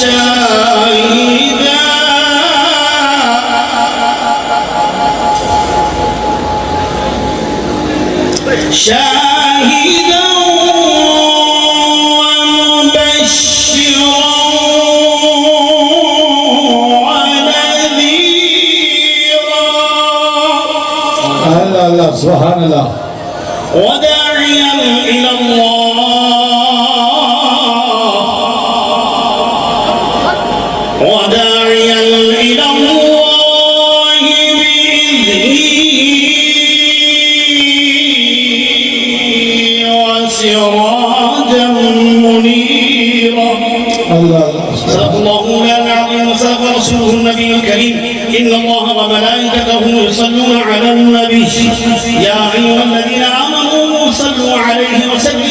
شاهدا شاهدا ومبشرا ونذيرا. الله سبحان الله. وداعيا إلى الله وداعيا إلى الله بإذنه وسراجا منيرا. صدق الله العظيم وصدق رسوله النبي الكريم. إن الله وملائكته يصلون على النبي يا أيها الذين آمنوا صلوا عليه وسلموا